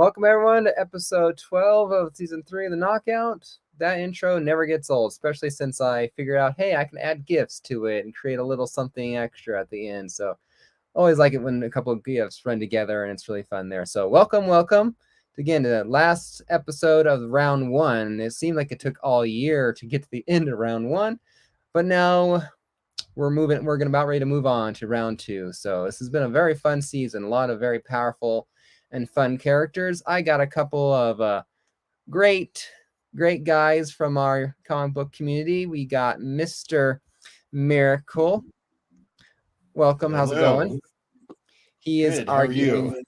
welcome everyone to episode 12 of season 3 of the Knockout. That intro never gets old, especially since I figured out, hey, I can add GIFs to it and create a little something extra at the end. So always like it when a couple of GIFs run together and it's really fun there. So welcome again to the last episode of round 1. It seemed like it took all year to get to the end of round 1, but now we're about ready to move on to round 2. So this has been a very fun season, a lot of very powerful and fun characters. I got a couple of great guys from our comic book community. We got Mr. Miracle. Welcome. Hello. How's it going? He is Good. arguing. How are you?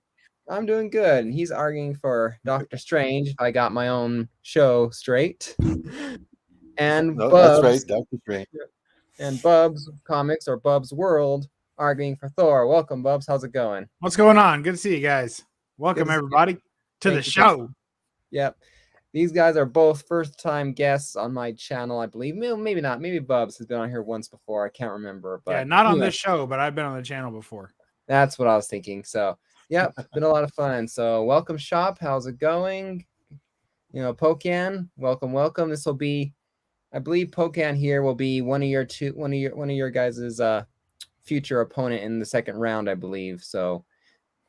I'm doing good. He's arguing for Doctor Strange, if I got my own show straight. And No, Bubs, that's right, Doctor Strange. And Bubs Comics or Bubs World arguing for Thor. Welcome, Bubs. How's it going? What's going on? Good to see you guys. Welcome, everybody, to the show. Yep. These guys are both first-time guests on my channel, I believe. Maybe not. Maybe Bubs has been on here once before. I can't remember. But yeah, not on this show, but I've been on the channel before. That's what I was thinking. So, yep, been a lot of fun. So, welcome, Shop. How's it going? You know, Pocan, welcome. This will be, I believe, Pocan here will be one of your guys' future opponent in the second round, I believe. So,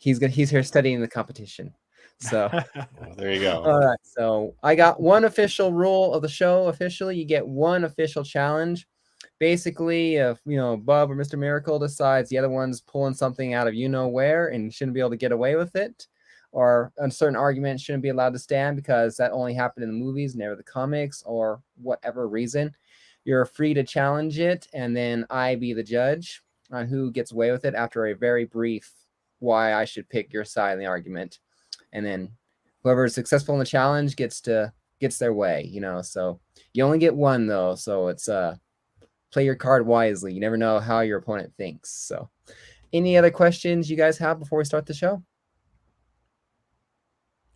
he's here studying the competition. So well, there you go. All right. So I got one official rule of the show. Officially, you get one official challenge. Basically, if Bub or Mr. Miracle decides the other one's pulling something out of where and shouldn't be able to get away with it, or a certain argument shouldn't be allowed to stand because that only happened in the movies, never the comics, or whatever reason, you're free to challenge it, and then I be the judge on who gets away with it after a very brief why I should pick your side in the argument. And then whoever is successful in the challenge gets their way, So you only get one though. So it's play your card wisely. You never know how your opponent thinks. So any other questions you guys have before we start the show?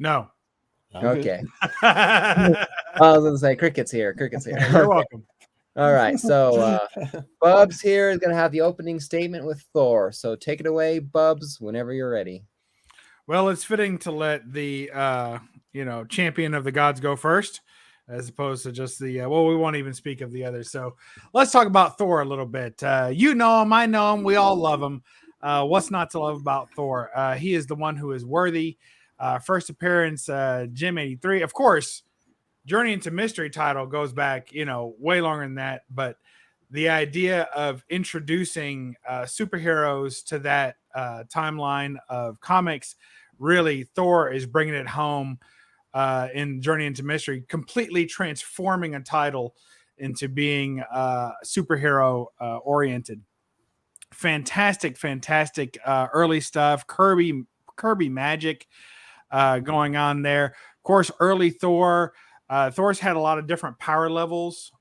No. Okay. I was gonna say crickets here. You're welcome. All right. So Bubs here is gonna have the opening statement with Thor. So take it away, Bubs, whenever you're ready. Well, it's fitting to let the champion of the gods go first, as opposed to just the we won't even speak of the others. So let's talk about Thor a little bit. You know him, I know him, we all love him. What's not to love about Thor? He is the one who is worthy. First appearance, Jim 83. Of course, Journey into Mystery title goes back, way longer than that. But the idea of introducing superheroes to that timeline of comics, really, Thor is bringing it home in Journey into Mystery, completely transforming a title into being superhero oriented. Fantastic early stuff. Kirby magic going on there. Of course, early Thor. Thor's had a lot of different power levels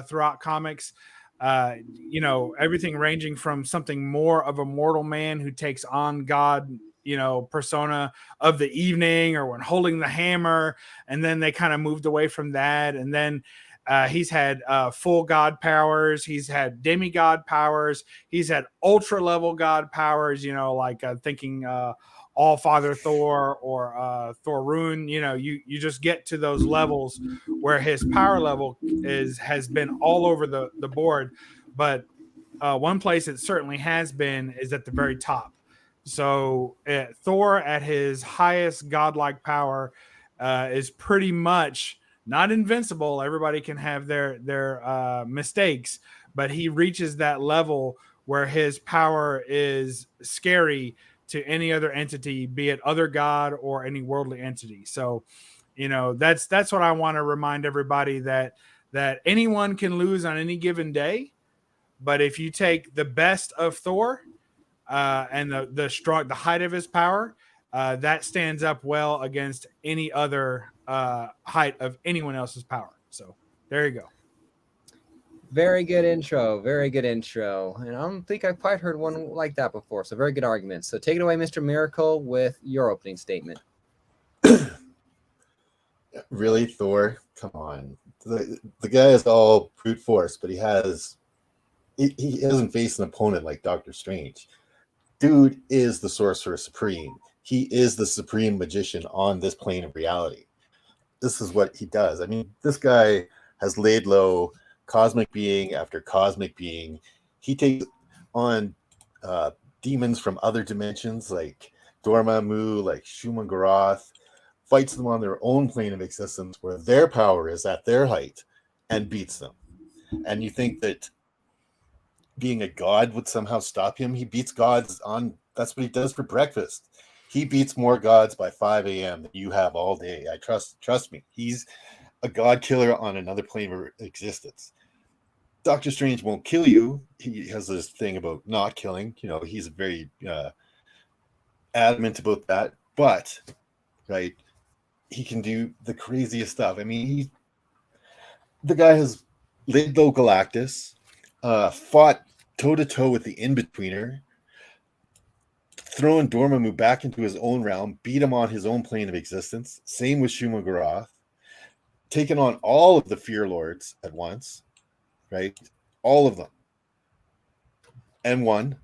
throughout comics. Everything ranging from something more of a mortal man who takes on God, persona of the evening or when holding the hammer. And then they kind of moved away from that. And then he's had full God powers. He's had demigod powers. He's had ultra level God powers, thinking All Father Thor or Thor Rune. You just get to those levels where his power level has been all over the board. But one place it certainly has been is at the very top. So Thor at his highest godlike power is pretty much not invincible. Everybody can have their mistakes, but he reaches that level where his power is scary to any other entity, be it other god or any worldly entity. So, that's what I want to remind everybody, that anyone can lose on any given day. But if you take the best of Thor and the height of his power, that stands up well against any other height of anyone else's power. So there you go. Very good intro. And I don't think I've quite heard one like that before. So very good argument. So take it away, Mr. Miracle, with your opening statement. Really, Thor? Come on. The guy is all brute force, but he hasn't faced an opponent like Doctor Strange. Dude is the Sorcerer Supreme. He is the supreme magician on this plane of reality. This is what he does. I mean, this guy has laid low cosmic being after cosmic being. He takes on demons from other dimensions like Dormammu, like Shumangaroth, fights them on their own plane of existence where their power is at their height and beats them. And you think that being a god would somehow stop him? He beats gods on, that's what he does for breakfast. He beats more gods by 5 a.m. than you have all day. I trust me. He's a god killer on another plane of existence. Doctor Strange won't kill you. He has this thing about not killing. You know, he's very adamant about that. But, right, he can do the craziest stuff. I mean, the guy has laid low Galactus, fought toe-to-toe with the In-Betweener, thrown Dormammu back into his own realm, beat him on his own plane of existence. Same with Shumangaroth. Taken on all of the Fear Lords at once, right? All of them. And won,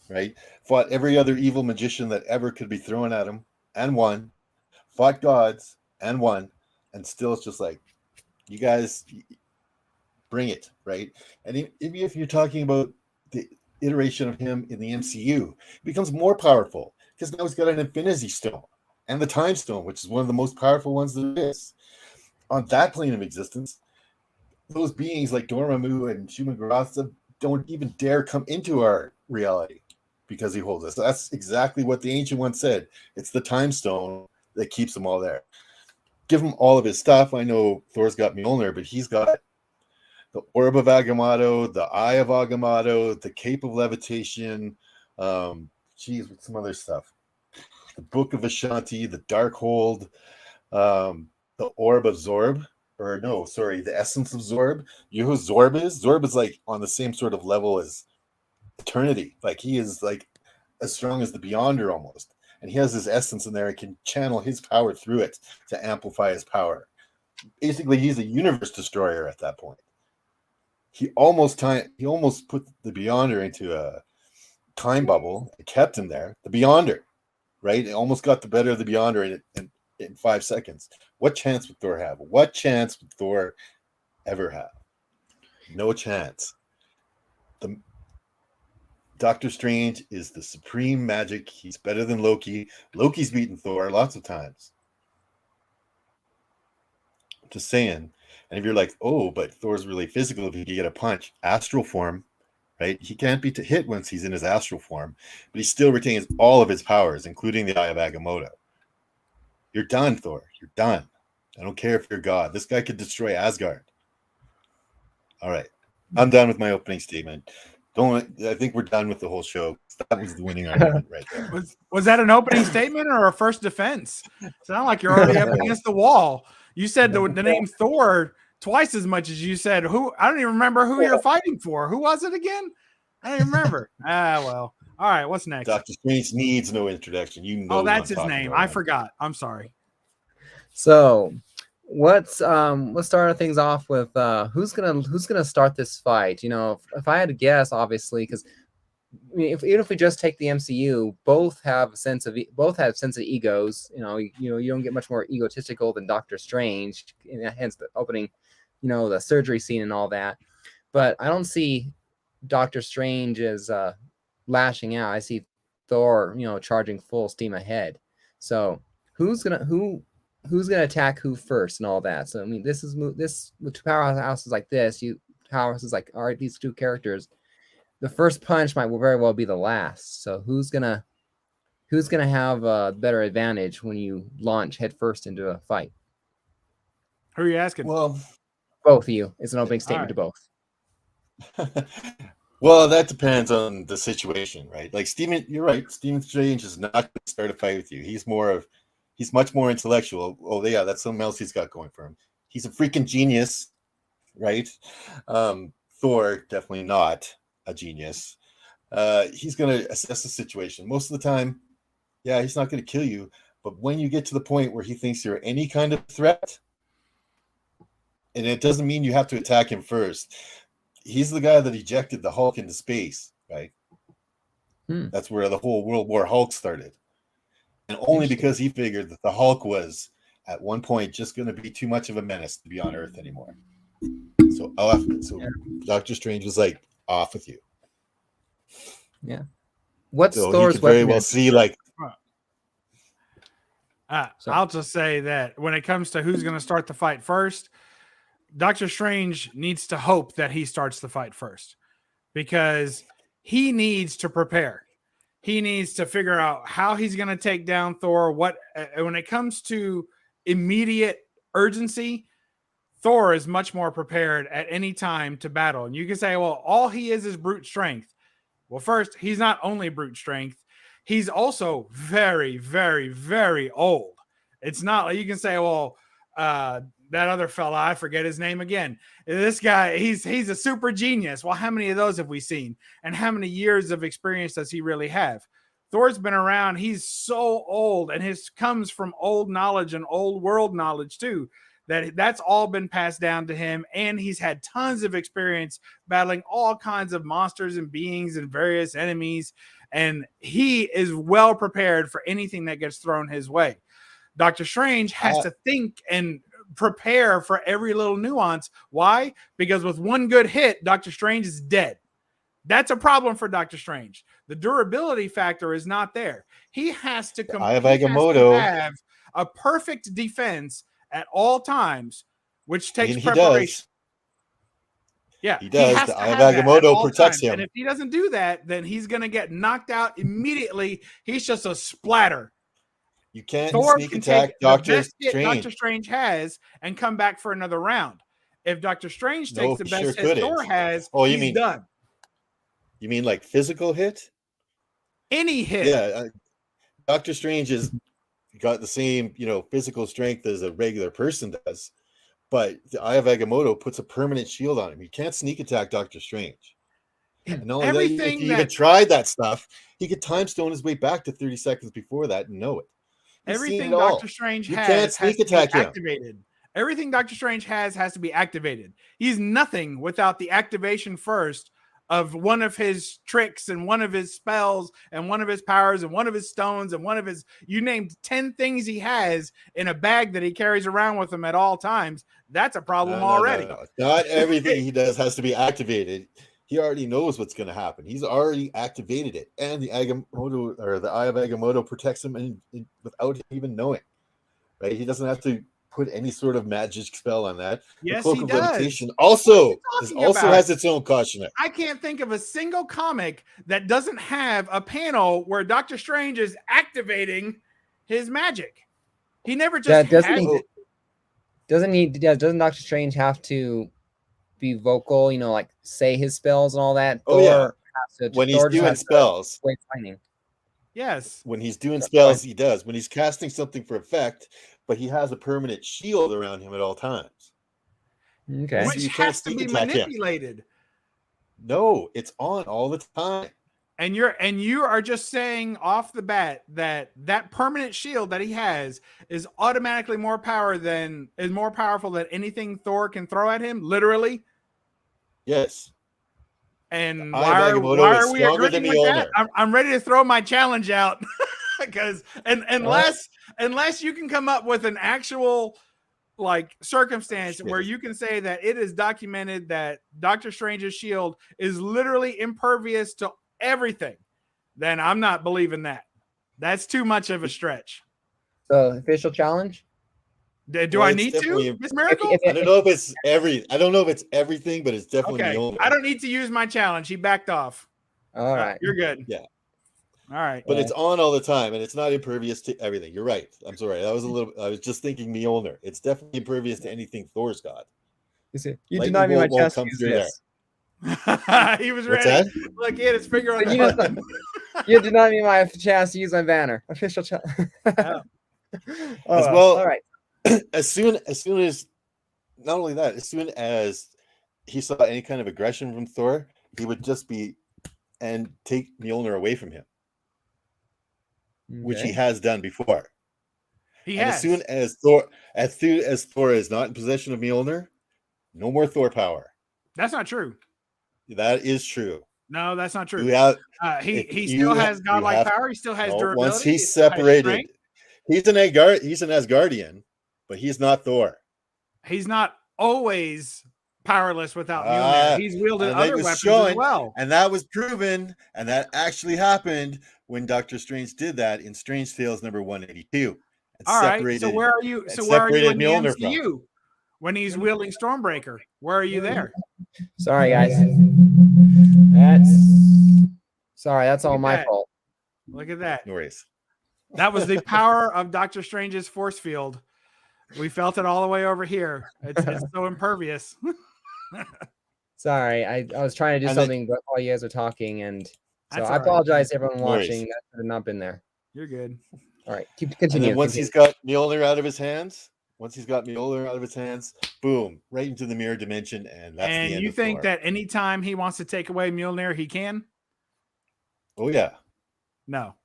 right? Fought every other evil magician that ever could be thrown at him and won. Fought gods and won. And still it's just like, you guys bring it, right? And even if you're talking about the iteration of him in the MCU, it becomes more powerful because now he's got an Infinity Stone and the Time Stone, which is one of the most powerful ones there is. On that plane of existence, those beings like Dormammu and Shumangaroth don't even dare come into our reality because he holds us. So that's exactly what the Ancient One said. It's the Time Stone that keeps them all there. Give him all of his stuff. I know Thor's got Mjolnir, but he's got the Orb of Agamotto, the Eye of Agamotto, the Cape of Levitation, with some other stuff. The Book of Ashanti, the Darkhold, the Orb of Zorb, the Essence of Zorb. You know who Zorb is? Zorb is like on the same sort of level as Eternity. Like he is like as strong as the Beyonder almost. And he has his essence in there and can channel his power through it to amplify his power. Basically, he's a universe destroyer at that point. He almost put the Beyonder into a time bubble and kept him there. The Beyonder, right? It almost got the better of the Beyonder in 5 seconds. What chance would Thor have? What chance would Thor ever have? No chance. The Doctor Strange is the supreme magic. He's better than Loki. Loki's beaten Thor lots of times. Just saying. And if you're like, oh, but Thor's really physical if he can get a punch, astral form, right? He can't be hit once he's in his astral form, but he still retains all of his powers, including the Eye of Agamotto. You're done, Thor. You're done. I don't care if you're God. This guy could destroy Asgard. All right. I'm done with my opening statement. I think we're done with the whole show. That was the winning argument right there. Was that an opening statement or a first defense? Sound like you're already up against the wall. You said the name Thor twice as much as you said who. I don't even remember who you're fighting for. Who was it again? I don't even remember. Well. All right. What's next? Doctor Strange needs no introduction. You know. Oh, that's his name. I forgot. I'm sorry. So let's start things off with who's gonna start this fight. You know, if I had to guess, obviously, because even if we just take the MCU, both have sensitive egos. You don't get much more egotistical than Doctor Strange, hence the opening, the surgery scene and all that. But I don't see Doctor Strange as lashing out. I see Thor, charging full steam ahead. So who's gonna attack who first and all that? So I mean, this with two powerhouses like this, powerhouses like, all right, these two characters, the first punch might very well be the last. So who's gonna have a better advantage when you launch headfirst into a fight? Who are you asking? Well, both of you. It's an opening statement to both. Well, that depends on the situation, right? Like you're right. Stephen Strange is not going to start a fight with you. He's much more intellectual. Oh yeah, that's something else he's got going for him. He's a freaking genius, right? Thor, definitely not a genius. He's going to assess the situation. Most of the time, yeah, he's not going to kill you. But when you get to the point where he thinks you're any kind of threat, and it doesn't mean you have to attack him first. He's the guy that ejected the Hulk into space, right? That's where the whole World War Hulk started. and only because he figured that the Hulk was at one point just going to be too much of a menace to be on Earth anymore. So Doctor Strange was like, off with you. Yeah. What's So Thor's he could very weapon? well see like. I'll just say that when it comes to who's going to start the fight first, Doctor Strange needs to hope that he starts the fight first, because he needs to prepare. He needs to figure out how he's going to take down Thor. When it comes to immediate urgency, Thor is much more prepared at any time to battle. And you can say, well, all he is brute strength. Well, first, he's not only brute strength, he's also very, very, very old. It's not like you can say, well, that other fella, I forget his name again. This guy, he's a super genius. Well, how many of those have we seen? And how many years of experience does he really have? Thor's been around. He's so old, and his comes from old knowledge and old world knowledge too. That's all been passed down to him, and he's had tons of experience battling all kinds of monsters and beings and various enemies, and he is well prepared for anything that gets thrown his way. Doctor Strange has to think and prepare for every little nuance. Why? Because with one good hit, Doctor Strange is dead. That's a problem for Doctor Strange. The durability factor is not there. He has to have a perfect defense at all times, which takes preparation. Yeah, he does. The Eye of Agamotto protects him. And if he doesn't do that, then he's going to get knocked out immediately. He's just a splatter. You can't Thor sneak can attack take Doctor the best hit Strange. Doctor Strange has and come back for another round. If Doctor Strange takes the best hit Thor has, he's done. You mean like physical hit? Any hit. Yeah. Doctor Strange has got the same, physical strength as a regular person does, but the Eye of Agamotto puts a permanent shield on him. You can't sneak attack Doctor Strange. And not only that, if he even tried that stuff, he could time stone his way back to 30 seconds before that and know it. Everything Doctor Strange has to be activated. Everything Doctor Strange has to be activated. He's nothing without the activation first of one of his tricks and one of his spells and one of his powers and one of his stones and one of his, you named 10 things he has in a bag that he carries around with him at all times. That's a problem already. No. Not everything he does has to be activated. He already knows what's going to happen. He's already activated it, and the Agamotto or the Eye of Agamotto protects him without even knowing. Right? He doesn't have to put any sort of magic spell on that. Yes, the Cloak he of does. Levitation also has its own caution. I can't think of a single comic that doesn't have a panel where Doctor Strange is activating his magic. He never just doesn't Doctor Strange have to be vocal, like say his spells and all that? When he's doing spells. Yes. When he's doing spells, he does. When he's casting something for effect, but he has a permanent shield around him at all times. Okay. Which has to be manipulated. No, it's on all the time. And you are just saying off the bat that permanent shield that he has is automatically more powerful than anything Thor can throw at him, literally. Yes. And why are we agreeing with that? I'm ready to throw my challenge out because unless you can come up with an actual circumstance where you can say that it is documented that Doctor Strange's shield is literally impervious to everything, then I'm not believing that. That's too much of a stretch. So official challenge? Do I need to, Miss Miracle? I don't know if it's everything, but it's definitely the only. I don't need to use my challenge. He backed off. All right. You're good. Yeah. All right. But it's on all the time, and it's not impervious to everything. You're right. I'm sorry. I was just thinking Mjolnir. It's definitely impervious to anything Thor's got. You did not mean my chest. He was ready. Look, he had his finger on the button. You did not mean my chance to use my banner. Official challenge. All right. As soon as not only that, as soon as he saw any kind of aggression from Thor, he would just and take Mjolnir away from him. Okay. Which he has done before. As soon as Thor is not in possession of Mjolnir, no more Thor power. That's not true. That is true. No, that's not true. He still has godlike power. He still has durability. Once he's separated, He's an Asgardian, but he's not Thor. He's not always powerless without Mjolnir. He's wielded and other weapons as well. And that was proven, and that actually happened when Doctor Strange did that in Strange Tales number 182. All right. So where are you? So where are you in the MCU when he's wielding Stormbreaker? Where are you there? Sorry, guys. That's all my fault. Look at that. No worries. That was the power of Doctor Strange's force field. We felt it all the way over here. It's so impervious. Sorry, I was trying to do something while you guys are talking, and so I apologize to everyone watching. That should have not been there. You're good. All right, continue. And then he's got Mjolnir out of his hands, boom, right into the mirror dimension, and that's the end. And you think that anytime he wants to take away Mjolnir, he can? Oh yeah. No.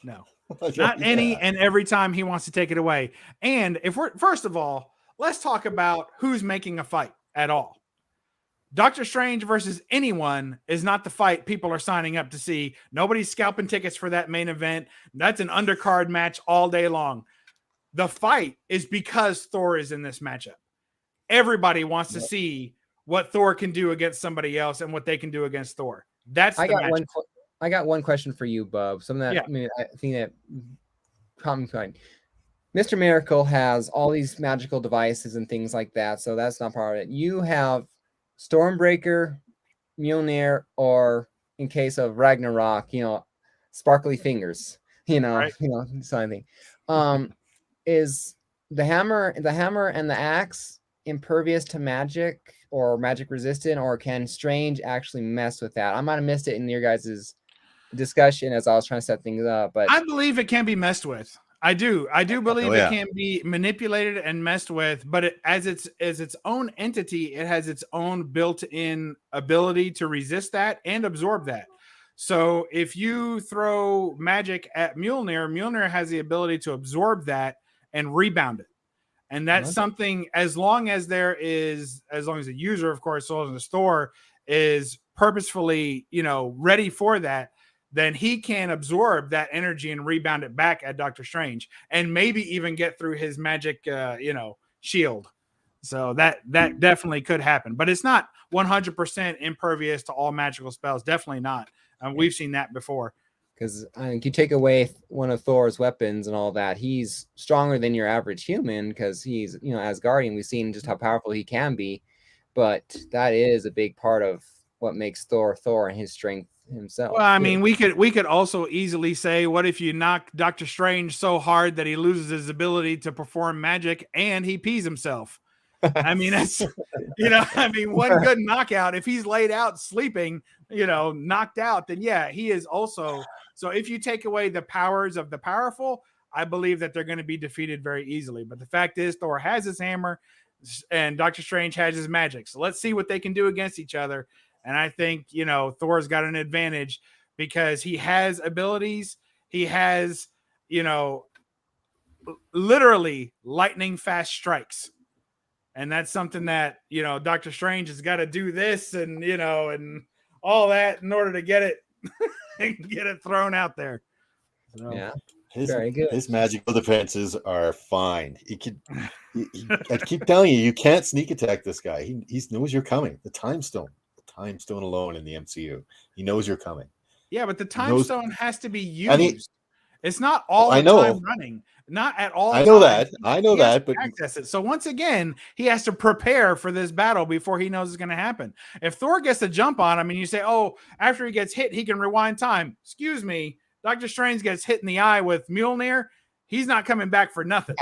Not any and every time he wants to take it away. And first of all, let's talk about who's making a fight at all. Doctor Strange versus anyone is not the fight people are signing up to see. Nobody's scalping tickets for that main event. That's an undercard match all day long. The fight is because Thor is in this matchup. Everybody wants to see what Thor can do against somebody else and what they can do against Thor. I got one question for you, Bub. Something that I think that common point. Mr. Miracle has all these magical devices and things like that, so that's not part of it. You have Stormbreaker, Mjolnir, or in case of Ragnarok, sparkly fingers. Something. Is the hammer and the axe impervious to magic or magic resistant, or can Strange actually mess with that? I might have missed it in your guys' discussion as I was trying to set things up, but I believe it can be messed with. I do believe it can be manipulated and messed with, but as its own entity, it has its own built-in ability to resist that and absorb that. So if you throw magic at Mjolnir has the ability to absorb that and rebound it. And that's something, as long as the user, of course, so as the store is purposefully, ready for that, then he can absorb that energy and rebound it back at Doctor Strange and maybe even get through his magic, shield. So that definitely could happen, but it's not 100% impervious to all magical spells. Definitely not. We've seen that before. Because I think you take away one of Thor's weapons and all that, he's stronger than your average human because he's, Asgardian. We've seen just how powerful he can be, but that is a big part of what makes Thor and his strength himself. Well, I mean, we could also easily say, what if you knock Doctor Strange so hard that he loses his ability to perform magic and he pees himself? I mean, that's, one good knockout. If he's laid out sleeping, knocked out, then he is also. So if you take away the powers of the powerful, I believe that they're going to be defeated very easily. But the fact is, Thor has his hammer and Doctor Strange has his magic. So let's see what they can do against each other. And I think, Thor's got an advantage because he has abilities. He has, literally lightning fast strikes. And that's something that, Doctor Strange has got to do this and, and all that in order to get it thrown out there. So, yeah. Very good. His magical defenses are fine. I keep telling you, you can't sneak attack this guy. He knows you're coming. The time stone alone in the MCU. He knows you're coming. Yeah, but the time stone has to be used. It's not all the time running. Not at all. I know that. But access it. So once again, he has to prepare for this battle before he knows it's going to happen. If Thor gets a jump on him and you say, "Oh, after he gets hit, he can rewind time." Excuse me, Doctor Strange gets hit in the eye with Mjolnir. He's not coming back for nothing.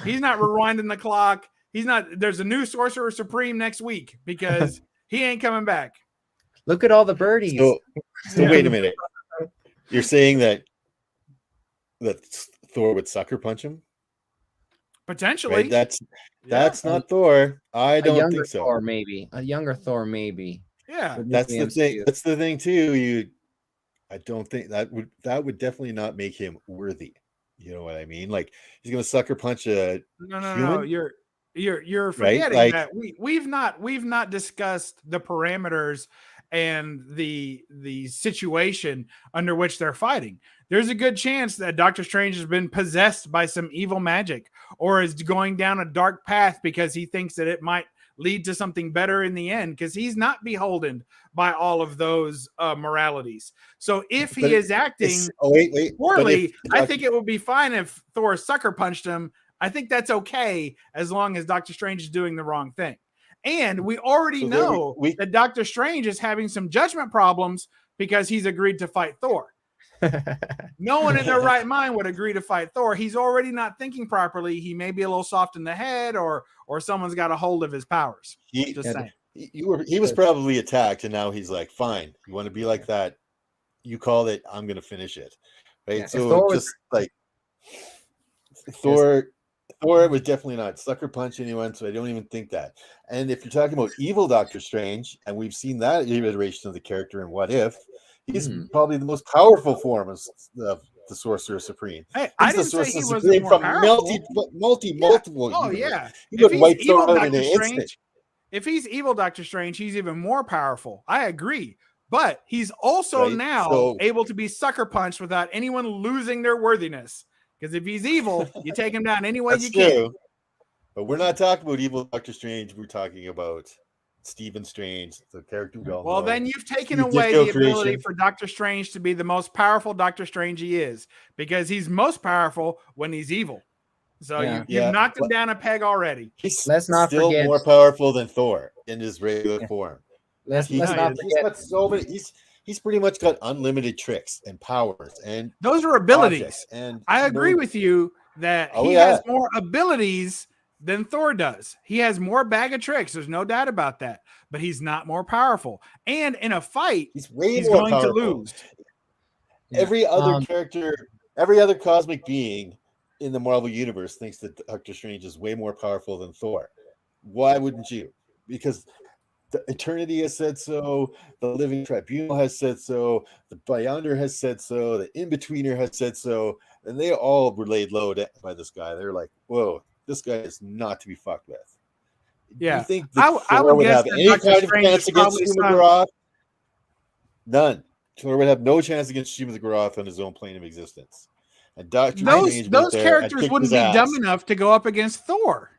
He's not rewinding the clock. He's not. There's a new Sorcerer Supreme next week because he ain't coming back. Look at all the birdies. So wait a minute. You're saying that Thor would sucker punch him? Potentially. Right? That's not Thor. I don't think so. Thor, maybe. A younger Thor, maybe. Yeah. That's the thing. That's the thing too. I don't think that would definitely not make him worthy. You know what I mean? Like he's gonna sucker punch a No. You're forgetting that we've not discussed the parameters and the situation under which they're fighting. There's a good chance that Doctor Strange has been possessed by some evil magic or is going down a dark path because he thinks that it might lead to something better in the end, because he's not beholden by all of those moralities. So if he is acting poorly, I think it would be fine if Thor sucker punched him. I think that's okay as long as Doctor Strange is doing the wrong thing. And we already know that Doctor Strange is having some judgment problems because he's agreed to fight Thor. No one in their right mind would agree to fight Thor. He's already not thinking properly. He may be a little soft in the head, or someone's got a hold of his powers. Just saying. He was probably attacked, and now he's like, fine, you want to be like that? You called it. I'm going to finish it. Right. Yeah, so just like Thor was definitely not sucker punch anyone. So I don't even think that. And if you're talking about evil Doctor Strange, and we've seen that iteration of the character in What If, he's probably the most powerful form of the Sorcerer Supreme. Hey, I didn't say he was more powerful. Multiple. Oh, yeah. If he's evil Doctor Strange, he's even more powerful. I agree. But he's also now able to be sucker punched without anyone losing their worthiness. Because if he's evil, you take him down any way you can. But we're not talking about evil Doctor Strange. We're talking about Stephen Strange, the character we all know. Well, then you've taken away the ability for Doctor Strange to be the most powerful Doctor Strange he is, because he's most powerful when he's evil. So you've knocked him down a peg already. He's still more powerful than Thor in his regular form. Let's not forget. He's pretty much got unlimited tricks and powers, and those are abilities. And I agree with you that he has more abilities than Thor does. He has more bag of tricks. There's no doubt about that. But he's not more powerful. And in a fight, he's going to lose. Every other character, every other cosmic being in the Marvel Universe thinks that Doctor Strange is way more powerful than Thor. Why wouldn't you? Because the Eternity has said so, the Living Tribunal has said so, the Beyonder has said so, the In-Betweener has said so, and they all were laid low by this guy. They're like, whoa, this guy is not to be fucked with. Yeah. You think I would have any kind of chance against Shuma Gorath? None. Thor would have no chance against Shuma Gorath on his own plane of existence. And those characters wouldn't be dumb enough to go up against Thor.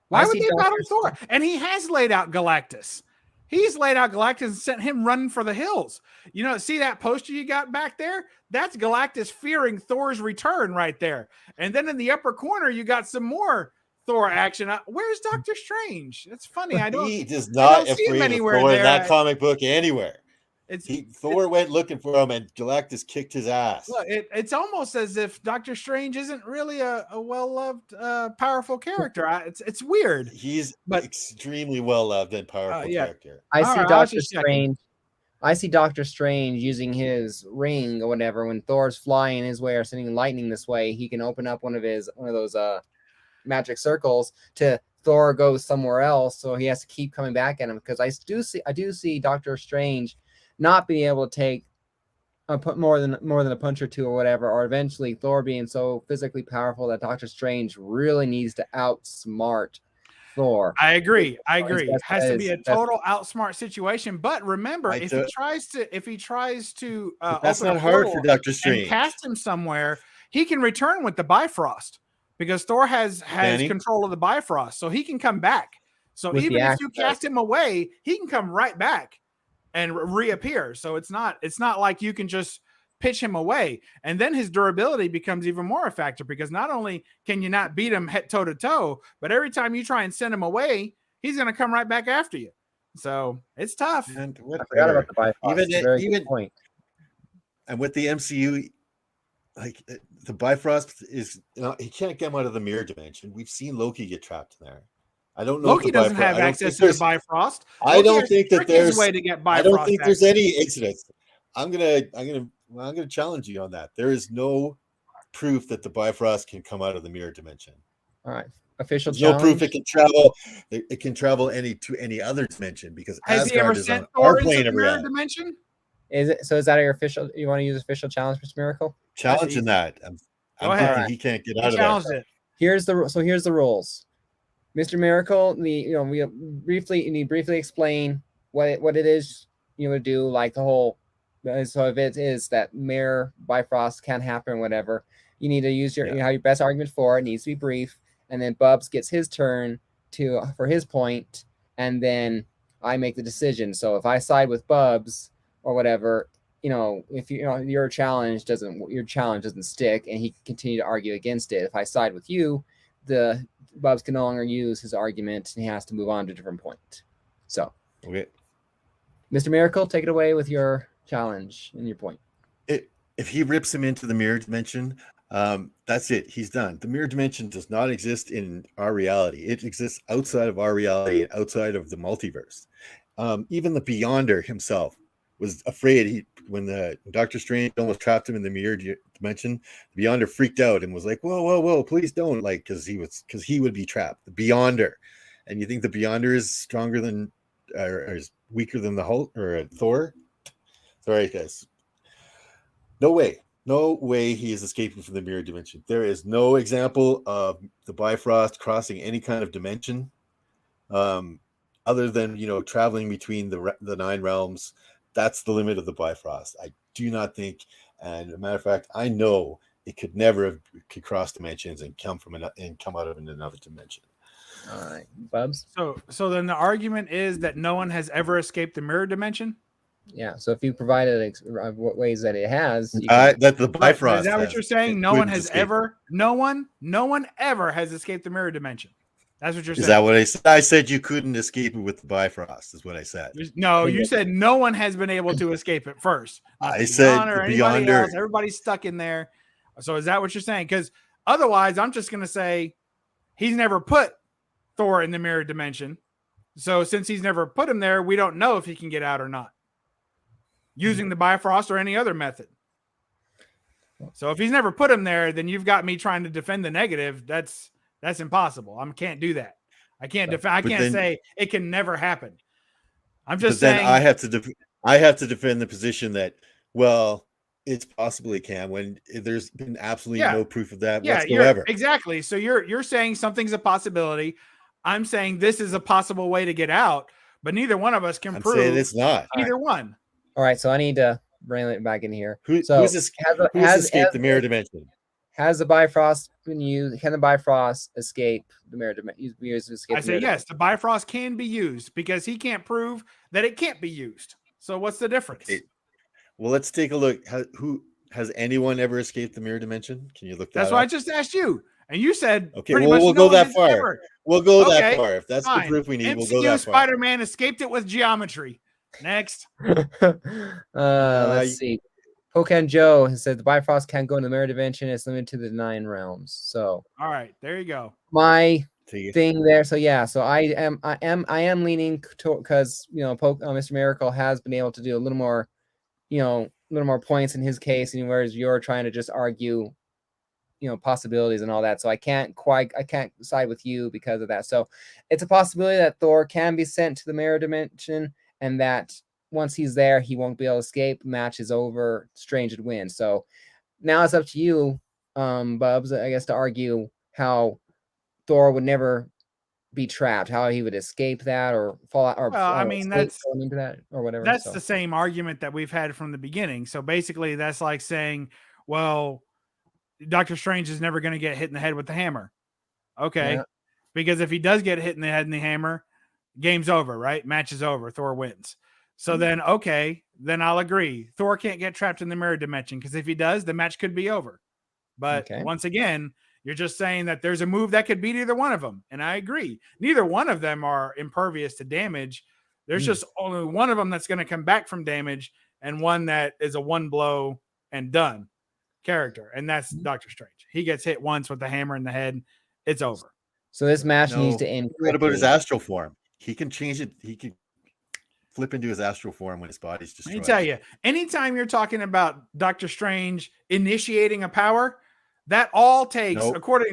Why would they battle Thor? And he has laid out Galactus. He's laid out Galactus and sent him running for the hills. You know, see that poster you got back there? That's Galactus fearing Thor's return right there. And then in the upper corner, you got some more Thor action. Where's Doctor Strange? It's funny. He does not afraid of Thor in that comic book anywhere. Thor went looking for him, and Galactus kicked his ass. Look, it's almost as if Doctor Strange isn't really a well-loved, powerful character. It's weird. He's extremely well-loved and powerful character. I see Doctor Strange. I see Doctor Strange using his ring or whatever when Thor's flying his way or sending lightning this way. He can open up one of those magic circles to Thor goes somewhere else, so he has to keep coming back at him. Because I do see Doctor Strange not being able to take more than a punch or two or whatever, or eventually Thor being so physically powerful that Doctor Strange really needs to outsmart Thor. I agree. It has to be a total outsmart situation. But remember, if he tries to that's not hard for Doctor Strange. And cast him somewhere, he can return with the Bifrost because Thor has control of the Bifrost, so he can come back. So even if you cast him away, he can come right back and reappear. So it's not like you can just pitch him away. And then his durability becomes even more a factor, because not only can you not beat him head toe to toe, but every time you try and send him away, he's going to come right back after you. So it's tough. And I forgot about the Bifrost. Even point. And with the MCU, like the Bifrost is, he can't get him out of the mirror dimension. We've seen Loki get trapped in there. I don't know. Loki doesn't have access to the Bifrost. I don't think that there's way to get Bifrost. I don't think there's any incidents. I'm gonna challenge you on that. There is no proof that the Bifrost can come out of the mirror dimension. All right, official. No proof it can travel. It can travel to any other dimension, because Asgard is on our plane of reality. Dimension? Is it? So is that your official? You want to use official challenge, Mr. Miracle? Challenging that. I'm thinking he can't get out of that. Here's the rules. Mr. Miracle, we briefly explain what it is, do like the whole. So if it is that Mayor Bifrost can't happen, whatever, you need to use you have your best argument for it. It needs to be brief, and then Bubs gets his turn for his point, and then I make the decision. So if I side with Bubs or whatever, if your challenge doesn't stick, and he can continue to argue against it. If I side with you, the Bubs can no longer use his argument, and he has to move on to a different point. So, Okay, Mr. Miracle, take it away with your challenge and your point. If he rips him into the mirror dimension, that's it. He's done. The mirror dimension does not exist in our reality. It exists outside of our reality, outside of the multiverse. Even the Beyonder himself was afraid. When Doctor Strange almost trapped him in the mirror dimension, the Beyonder freaked out and was like, "Whoa, whoa, whoa! Please don't!" Like, because he would be trapped. The Beyonder, and you think the Beyonder is stronger than, or is weaker than the Hulk or Thor? Sorry, guys. No way he is escaping from the mirror dimension. There is no example of the Bifrost crossing any kind of dimension, other than traveling between the 9 realms. That's the limit of the Bifrost. I do not think, and as a matter of fact, I know it could never could cross dimensions and come out of another dimension. All right, Bubs. So then the argument is that no one has ever escaped the mirror dimension. Yeah. So if you provided ways that it has, that the Bifrost. Is that what you're saying? No one has ever. No one ever has escaped the mirror dimension. That's what you're saying. Is that what I said? I said you couldn't escape it with the Bifrost. Is what I said. No, you said no one has been able to escape it first. I said the Beyonder. Everybody's stuck in there. So is that what you're saying? Because otherwise, I'm just going to say he's never put Thor in the mirror dimension. So since he's never put him there, we don't know if he can get out or not using the Bifrost or any other method. So if he's never put him there, then you've got me trying to defend the negative. That's impossible. I can't do that. I can't defend. I can't say it can never happen. I'm just saying. Then I have to defend the position that, well, it's possibly can when there's been absolutely no proof of that whatsoever. Exactly. So you're saying something's a possibility. I'm saying this is a possible way to get out, but neither one of us can prove it's not either one. All right, so I need to bring it back in here. Who's escaped the mirror dimension? Has the Bifrost been used? Can the Bifrost escape the mirror dimension? I say yes, the Bifrost can be used because he can't prove that it can't be used. So what's the difference? Well, let's take a look. Who has anyone ever escaped the mirror dimension? Can you look that That's up? what I just asked you. And you said, okay, well, we'll go that far. We'll go that far. If that's the proof we need, we'll go that far. Spider-Man escaped it with geometry. Next. Let's see. Pocan Joe has said the Bifrost can't go in the mirror dimension. It's limited to the 9 realms. So, all right, there you go. My thing there. So yeah, so I am leaning to, because Mr. Miracle has been able to do a little more, points in his case, and whereas you're trying to just argue, possibilities and all that. So I can't side with you because of that. So it's a possibility that Thor can be sent to the mirror dimension, and that once he's there, he won't be able to escape. Match is over. Strange would win. So now it's up to you, Bubs, I guess, to argue how Thor would never be trapped, how he would escape that or fall out. Or that's going into that or whatever. That's the same argument that we've had from the beginning. So basically, that's like saying, well, Doctor Strange is never going to get hit in the head with the hammer. Okay. Yeah. Because if he does get hit in the head in the hammer, game's over, right? Match is over. Thor wins. So then, okay, then I'll agree. Thor can't get trapped in the mirror dimension, because if he does, the match could be over. But once again, you're just saying that there's a move that could beat either one of them. And I agree. Neither one of them are impervious to damage. There's just only one of them that's going to come back from damage, and one that is a one blow and done character. And that's Doctor Strange. He gets hit once with the hammer in the head. It's over. So this match needs to end. What about his astral form? He can change it. He can flip into his astral form when his body's destroyed. Let me tell you, anytime you're talking about Doctor Strange initiating a power, that all takes,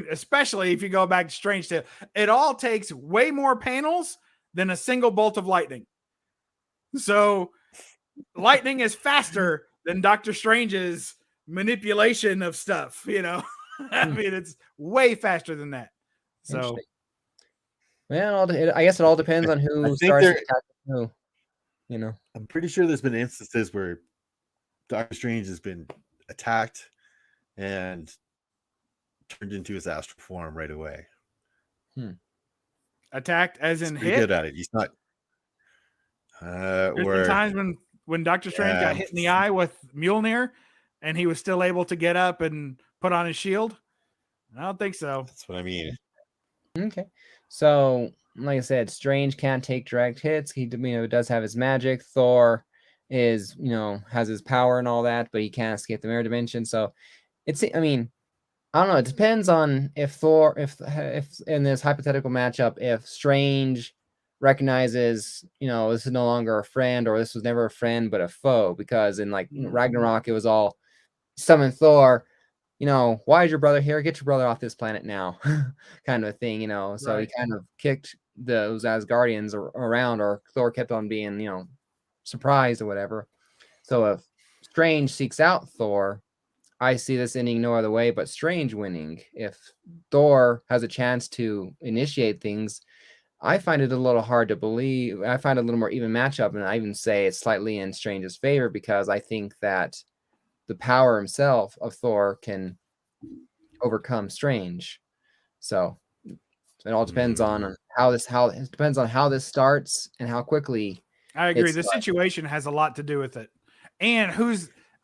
especially if you go back to Strange Tale, it all takes way more panels than a single bolt of lightning. So lightning is faster than Doctor Strange's manipulation of stuff, I mean, it's way faster than that. So, well, I guess it all depends on who starts attacking who. you know. I'm pretty sure there's been instances where Doctor Strange has been attacked and turned into his astral form right away. Attacked as in He's pretty hit. good at it. He's not. There's been times when Doctor Strange got hit in the eye with Mjolnir, and he was still able to get up and put on his shield. I don't think so. That's what I mean. Okay, so like I said, Strange can't take direct hits. He does have his magic. Thor is has his power and all that, but he can't escape the mirror dimension. So I mean, I don't know. It depends on if Thor, if in this hypothetical matchup, if Strange recognizes, this is no longer a friend, or this was never a friend but a foe, because in like Ragnarok, it was all summon Thor. Why is your brother here? Get your brother off this planet now, kind of a thing. So Right. he kind of kicked those Asgardians around, or Thor kept on being, surprised or whatever. So if Strange seeks out Thor, I see this ending no other way but Strange winning. If Thor has a chance to initiate things, I find it a little hard to believe. I find it a little more even matchup, and I even say it's slightly in Strange's favor, because I think that the power himself of Thor can overcome Strange. So it all depends on how this starts and how quickly. I agree. The situation has a lot to do with it. And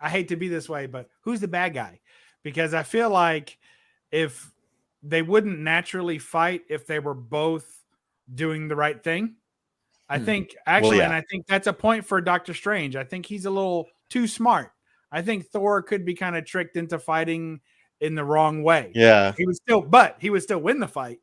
I hate to be this way, but who's the bad guy? Because I feel like if they wouldn't naturally fight if they were both doing the right thing. I think actually, and I think that's a point for Doctor Strange. I think he's a little too smart. I think Thor could be kind of tricked into fighting in the wrong way. Yeah. He would still win the fight.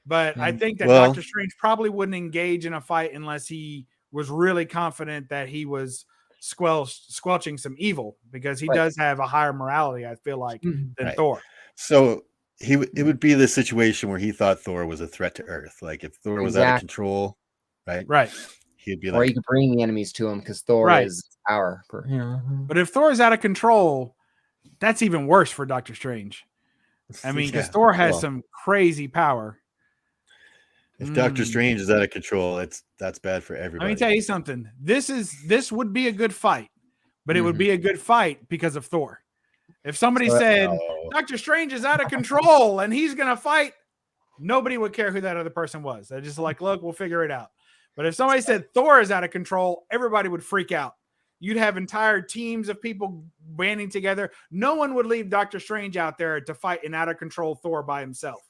But I think that Doctor Strange probably wouldn't engage in a fight unless he was really confident that he was squelching some evil, because he does have a higher morality, I feel like, than Thor. So it would be the situation where he thought Thor was a threat to Earth. Like if Thor was out of control, right? He'd be like, or you could bring the enemies to him because Thor is power. But if Thor is out of control, that's even worse for Doctor Strange. I mean, because Thor has some crazy power. If Doctor Strange is out of control, that's bad for everybody. Let me tell you something. This would be a good fight, but it would be a good fight because of Thor. If somebody said Doctor Strange is out of control and he's gonna fight, nobody would care who that other person was. They're just like, look, we'll figure it out. But if somebody said Thor is out of control, everybody would freak out. You'd have entire teams of people banding together. No one would leave Doctor Strange out there to fight an out of control Thor by himself.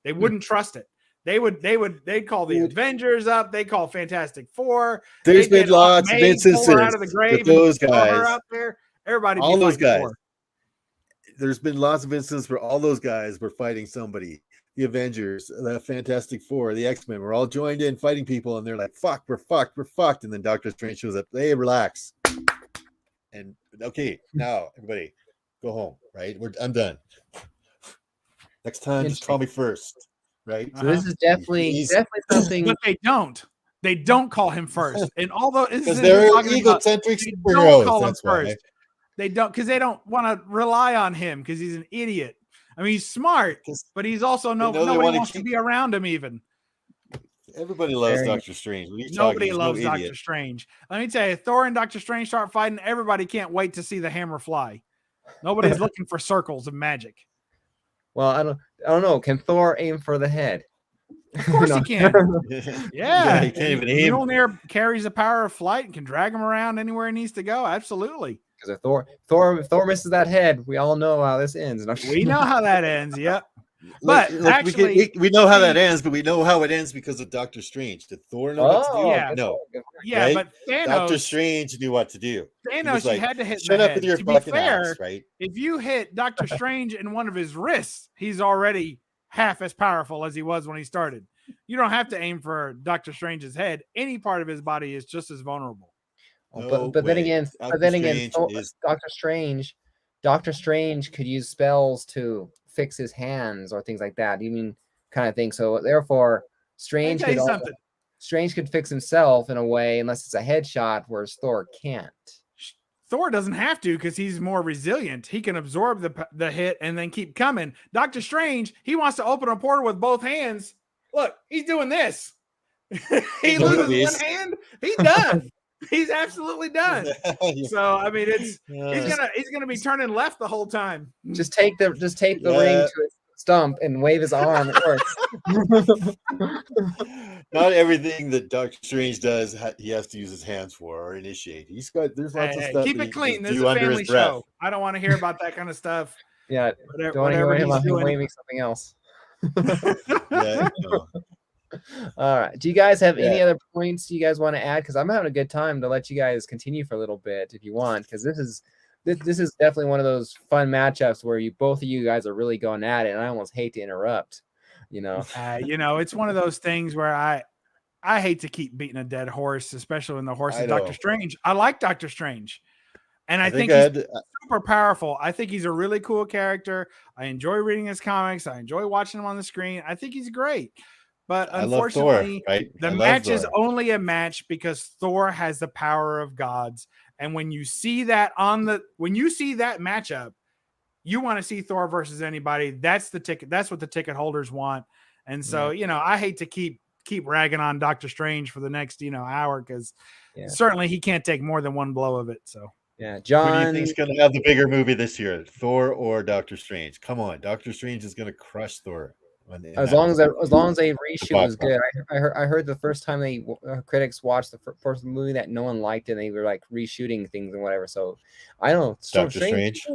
They wouldn't trust it. They'd call the Avengers up. They call Fantastic Four. There's been lots of instances out of the grave, those guys out there. Everybody, all those guys. Thor. There's been lots of instances where all those guys were fighting somebody. The Avengers, the Fantastic Four, the X-Men were all joined in fighting people, and they're like, "Fuck, we're fucked." And then Doctor Strange shows up. Hey, relax. And okay, now everybody, go home. Right? I'm done. Next time, just call me first. Right? So this is definitely something. But they don't. They don't call him first. And although because they're egocentric superheroes, that's why. First. They don't, because they don't want to rely on him because he's an idiot. I mean, he's smart, but he's also nobody wants to be around him even. Everybody loves Doctor Strange. Nobody loves Doctor Strange. Let me tell you, Thor and Doctor Strange start fighting, everybody can't wait to see the hammer fly. Nobody's looking for circles of magic. Well, I don't know. Can Thor aim for the head? Of course he can. Yeah, he can't even aim. Mjolnir carries the power of flight and can drag him around anywhere he needs to go. Absolutely. Because if Thor misses that head, we all know how this ends. We know how that ends. Yep. But actually, we know how that ends, but we know how it ends because of Doctor Strange. Did Thor know what to do? Yeah. No. Yeah, right? But Thanos, Doctor Strange knew what to do. Thanos, he had to hit shut the up head. with your to be fucking fair, ass, right? If you hit Doctor Strange in one of his wrists, he's already half as powerful as he was when he started. You don't have to aim for Doctor Strange's head. Any part of his body is just as vulnerable. But then again, Doctor Strange could use spells to fix his hands or things like that. Even kind of thing. So therefore, Strange could fix himself in a way, unless it's a headshot, whereas Thor can't. Thor doesn't have to because he's more resilient. He can absorb the hit and then keep coming. Doctor Strange, he wants to open a portal with both hands. Look, he's doing this. He loses one hand, he's done. He's absolutely done. So I mean, he's gonna be turning left the whole time. Just tape the ring to his stump and wave his arm. It works. Not everything that Doctor Strange does, he has to use his hands for or initiate. There's lots of stuff. Keep it clean. This is a family show. I don't want to hear about that kind of stuff. Yeah, don't want to hear about him waving something else. Yeah. No. All right. Do you guys have any other points you guys want to add? Because I'm having a good time to let you guys continue for a little bit if you want. Because this is definitely one of those fun matchups where both of you guys are really going at it, and I almost hate to interrupt. It's one of those things where I hate to keep beating a dead horse, especially when the horse is Doctor Strange. I like Doctor Strange, and I think he's super powerful. I think he's a really cool character. I enjoy reading his comics. I enjoy watching him on the screen. I think he's great. But unfortunately, Thor, right? the match is only a match because Thor has the power of gods. And when you see that matchup, you want to see Thor versus anybody. That's the ticket. That's what the ticket holders want. And so, I hate to keep ragging on Doctor Strange for the next, hour, because certainly he can't take more than one blow of it. So yeah, John. Who do you think's going to have the bigger movie this year, Thor or Doctor Strange? Come on, Doctor Strange is going to crush Thor. As long as they reshoot was good. I heard the first time critics watched the first movie that no one liked it, and they were like reshooting things and whatever. So I don't know. Doctor Strange.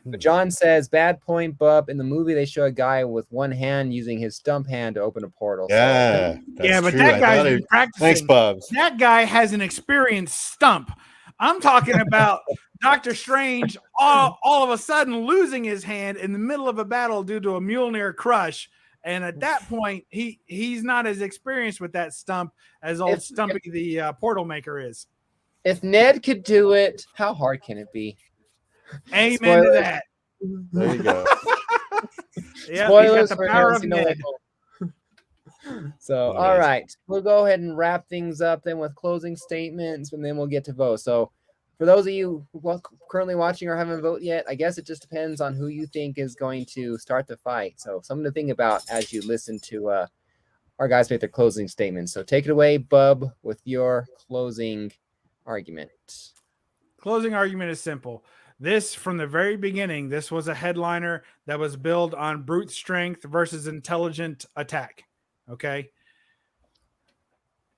But John says, bad point, Bub. In the movie, they show a guy with one hand using his stump hand to open a portal. Yeah, but that guy's been practicing. Thanks, Bubs. That guy has an experienced stump. I'm talking about Doctor Strange all of a sudden losing his hand in the middle of a battle due to a Mjolnir crush. And at that point, he's not as experienced with that stump as old Stumpy the portal maker is. If Ned could do it, how hard can it be? Amen to that. There you go. Yeah, he's got the power of Ned. So, all right. We'll go ahead and wrap things up then with closing statements, and then we'll get to vote. So, for those of you who are currently watching or haven't voted yet, I guess it just depends on who you think is going to start the fight. So something to think about as you listen to our guys make their closing statements. So take it away, Bub, with your closing argument. Closing argument is simple. This, from the very beginning, this was a headliner that was built on brute strength versus intelligent attack. Okay?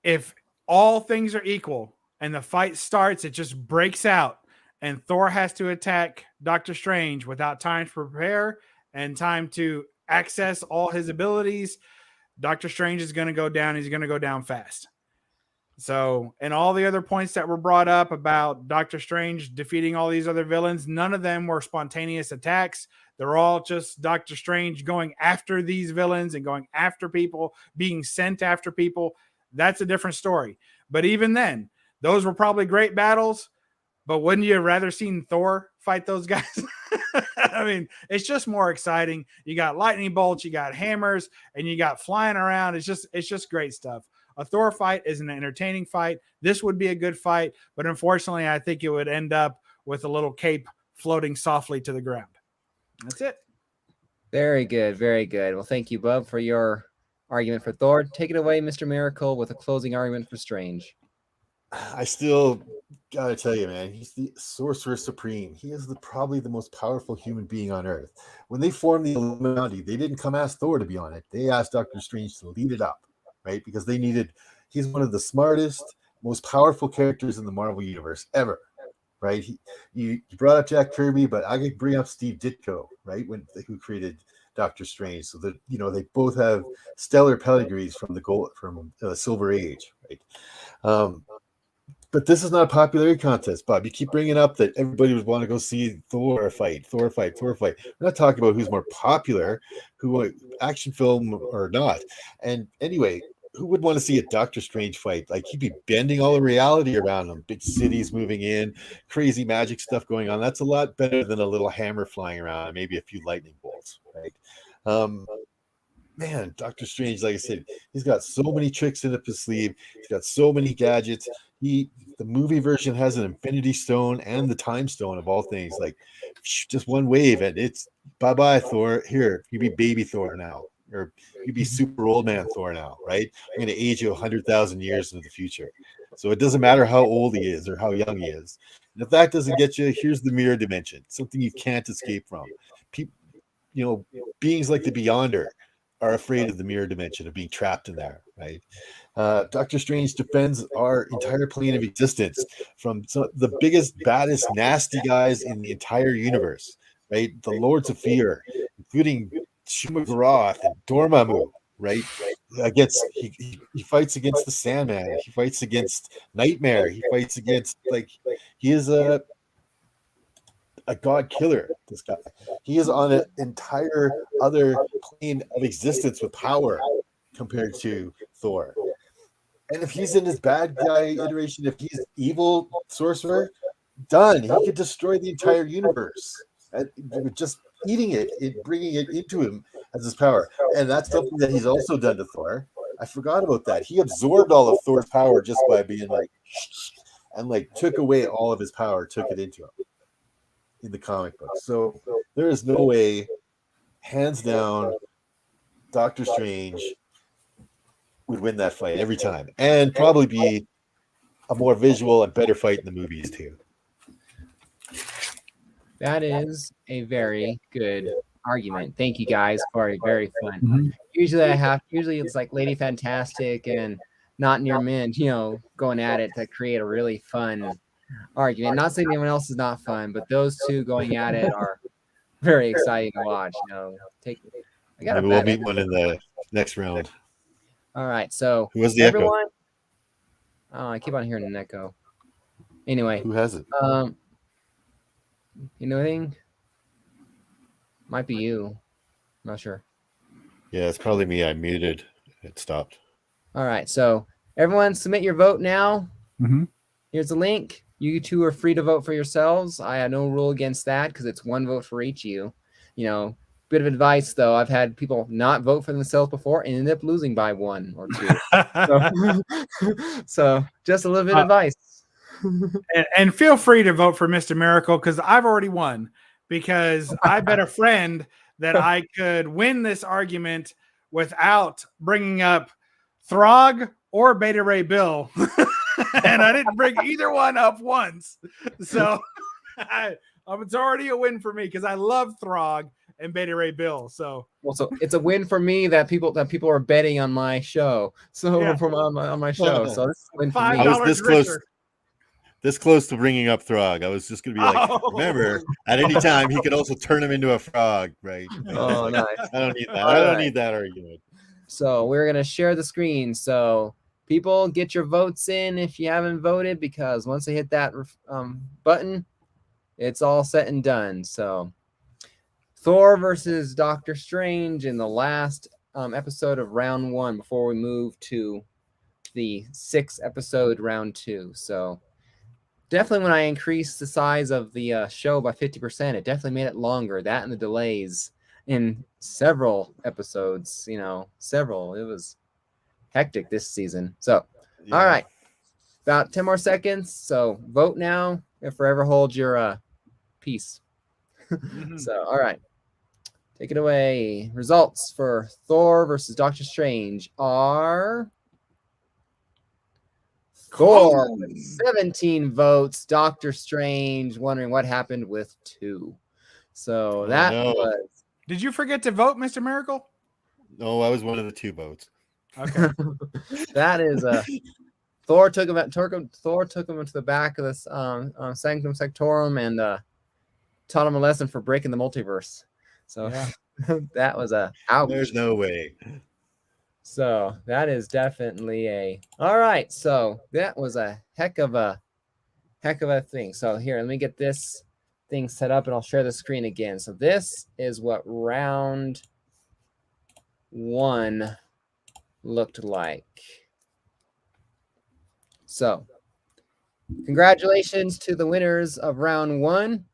If all things are equal, and the fight starts, it just breaks out, and Thor has to attack Doctor Strange without time to prepare and time to access all his abilities. Doctor Strange is going to go down. He's going to go down fast. So, and all the other points that were brought up about Doctor Strange defeating all these other villains, none of them were spontaneous attacks. They're all just Doctor Strange going after these villains and going after people, being sent after people. That's a different story. But even then, those were probably great battles, but wouldn't you have rather seen Thor fight those guys? I mean, it's just more exciting. You got lightning bolts, you got hammers, and you got flying around. It's just great stuff. A Thor fight is an entertaining fight. This would be a good fight, but unfortunately, I think it would end up with a little cape floating softly to the ground. That's it. Very good. Very good. Well, thank you, Bub, for your argument for Thor. Take it away, Mr. Miracle, with a closing argument for Strange. I still gotta tell you, man, he's the Sorcerer Supreme. He is probably the most powerful human being on Earth. When they formed the Illuminati, they didn't come ask Thor to be on it. They asked Doctor Strange to lead it up, right? Because he's one of the smartest, most powerful characters in the Marvel Universe ever, right? You brought up Jack Kirby, but I could bring up Steve Ditko, right? Who created Doctor Strange. So that, they both have stellar pedigrees from the Silver Age, right? But this is not a popularity contest, Bob. You keep bringing up that everybody would want to go see Thor fight. We're not talking about who's more popular, action film or not. And anyway, who would want to see a Doctor Strange fight? Like, he'd be bending all the reality around him. Big cities moving in, crazy magic stuff going on. That's a lot better than a little hammer flying around, movie a few lightning bolts, right? Man, Doctor Strange, like I said, he's got so many tricks in up his sleeve. He's got so many gadgets. The movie version has an Infinity Stone and the Time Stone of all things. Like, just one wave and it's bye-bye, Thor. Here, you be baby Thor now, or you be super old man Thor now, right? I'm going to age you 100,000 years into the future. So it doesn't matter how old he is or how young he is. And if that doesn't get you, here's the mirror dimension, something you can't escape from. People, beings like the Beyonder are afraid of the mirror dimension, of being trapped in there, right? Doctor Strange defends our entire plane of existence from the biggest, baddest, nasty guys in the entire universe, right? The Lords of Fear, including Shumagorath and Dormammu, right? He fights against the Sandman. He fights against Nightmare. He fights against, he is a god killer. This guy, he is on an entire other plane of existence with power compared to Thor. And if he's in his bad guy iteration, if he's evil sorcerer, done. He could destroy the entire universe. And just eating it, bringing it into him as his power. And that's something that he's also done to Thor. I forgot about that. He absorbed all of Thor's power just by being and took away all of his power, took it into him in the comic book. So there is no way, hands down, Doctor Strange would win that fight every time, and probably be a more visual and better fight in the movies too. That is a very good argument. Thank you guys for a very fun. Mhm. Usually it's like Lady Fantastic and Not Near Men, going at it to create a really fun argument. Not saying anyone else is not fun, but those two going at it are very exciting to watch. Maybe we'll meet one in the next round. All right, so who has the everyone? Echo? Oh, I keep on hearing an echo. Anyway, who has it? You know anything? Might be you. I'm not sure. Yeah, it's probably me. I muted. It stopped. All right, so everyone submit your vote now. Mm-hmm. Here's the link. You two are free to vote for yourselves. I have no rule against that because it's one vote for each of you. Bit of advice, though. I've had people not vote for themselves before and ended up losing by 1 or 2. So just a little bit of advice. And feel free to vote for Mr. Miracle because I've already won, because I bet a friend that I could win this argument without bringing up Throg or Beta Ray Bill. And I didn't bring either one up once. So it's already a win for me because I love Throg and Beta Ray Bill. So it's a win for me that people are betting on my show. So on my show. So this is a win for me. I was this close to bringing up Throg. I was just going to be like, remember, at any time he could also turn him into a frog, right? Oh, nice. I don't need that. I don't need that argument. So we're going to share the screen. So people, get your votes in if you haven't voted, because once they hit that button, it's all set and done. So Thor versus Doctor Strange in the last episode of round 1 before we move to the 6th episode, round 2. So definitely when I increased the size of the show by 50%, it definitely made it longer. That and the delays in several episodes, several. It was hectic this season. So, All right. About 10 more seconds. So vote now and forever hold your peace. So, all right. Take it away. Results for Thor versus Doctor Strange are Thor with 17 votes. Doctor Strange wondering what happened with 2. So that was. Did you forget to vote, Mr. Miracle? No, I was one of the 2 votes. Okay. That is Thor took him into the back of this Sanctum Sanctorum and taught him a lesson for breaking the multiverse. So that was ouch. There's no way. So that is definitely all right. So that was a heck of a thing. So here, let me get this thing set up and I'll share the screen again. So this is what round 1 looked like. So congratulations to the winners of round 1.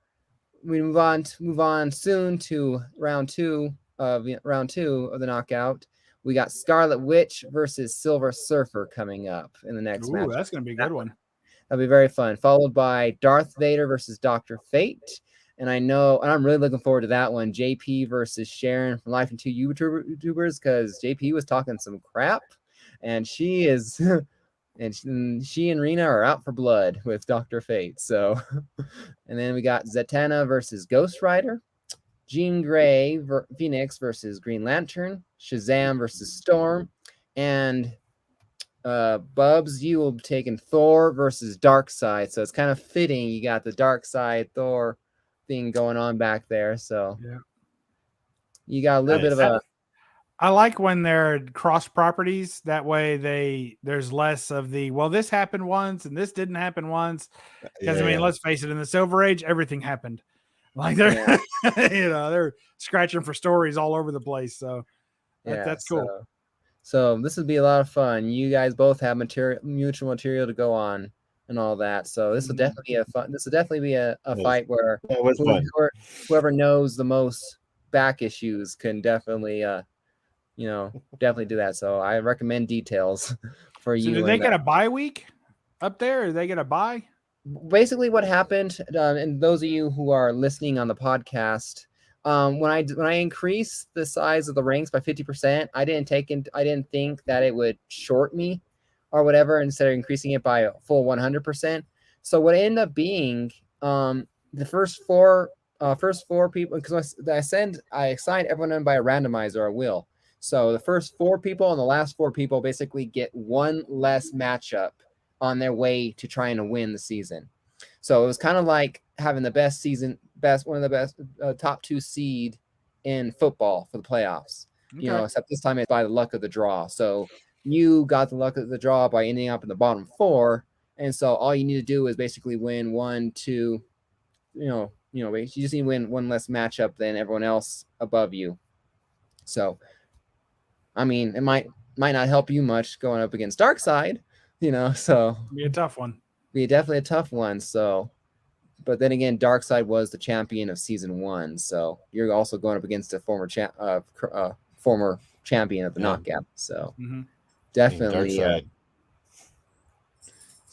We move on soon to round 2 of the knockout. We got Scarlet Witch versus Silver Surfer coming up in the next match. That's going to be a good one. That'll be very fun. Followed by Darth Vader versus Dr. Fate. And I'm really looking forward to that one. JP versus Sharon from Life and Two YouTubers, because JP was talking some crap. And she is and she and Rena are out for blood with Dr. Fate. So, and then we got Zatanna versus Ghost Rider, Jean Grey Phoenix versus Green Lantern, Shazam versus Storm, and Bubs, you will be taking Thor versus Darkseid. So it's kind of fitting. You got the Darkseid Thor thing going on back there. So Yeah. you got a little bit of a. I like when they're cross properties. That way there's less of the, well, this happened once and this didn't happen once. Because I mean, let's face it, in the Silver Age, everything happened. Like they're they're scratching for stories all over the place. So that's cool. So this would be a lot of fun. You guys both have mutual material to go on and all that. So this will definitely be a fun. This will definitely be a fight where whoever knows the most back issues can definitely definitely do that. So I recommend details for you. Do they get a bye week up there? Or they get a bye? Basically, what happened, and those of you who are listening on the podcast, when I increased the size of the ranks by 50%, I didn't think that it would short me or whatever, instead of increasing it by a full 100%. So what it ended up being, the first four people, because I assigned everyone in by a randomizer or a will. So the first 4 people and the last 4 people basically get one less matchup on their way to trying to win the season. So it was kind of like having the one of the best top 2 seed in football for the playoffs. Okay. Except this time it's by the luck of the draw. So you got the luck of the draw by ending up in the bottom 4, and so all you need to do is basically win 1, 2. You just need to win one less matchup than everyone else above you. So, I mean, it might not help you much going up against Darkseid. So be a tough one. Be definitely a tough one. So, but then again, Darkseid was the champion of season 1, so you're also going up against a former champion of the knockout. So definitely.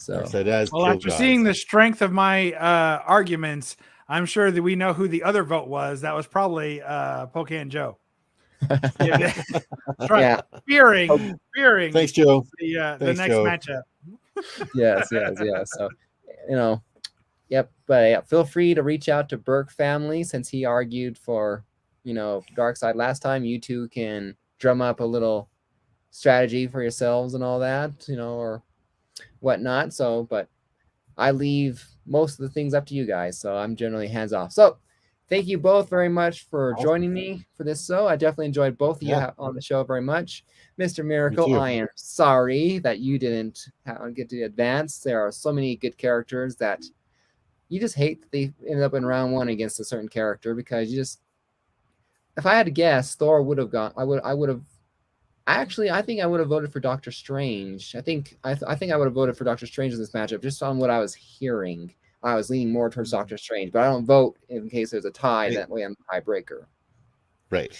After seeing the strength of my arguments, I'm sure that we know who the other vote was. That was probably Pocan Joe. Yeah. Fearing. Thanks, Joe. The next matchup. Yes. So, yep. But feel free to reach out to Burke family, since he argued for, Darkseid last time. You two can drum up a little strategy for yourselves and all that, or whatnot. So, but I leave most of the things up to you guys. So I'm generally hands off. So thank you both very much for joining me for this show. I definitely enjoyed both of you on the show very much. Mr. Miracle, I am sorry that you didn't get to advance. There are so many good characters that you just hate that they ended up in round 1 against a certain character, because if I had to guess, Thor would have gone. I think I would have voted for Doctor Strange. I think I would have voted for Doctor Strange in this matchup, just on what I was hearing. I was leaning more towards Doctor Strange, but I don't vote in case there's a tie. That way I'm the tiebreaker. Right.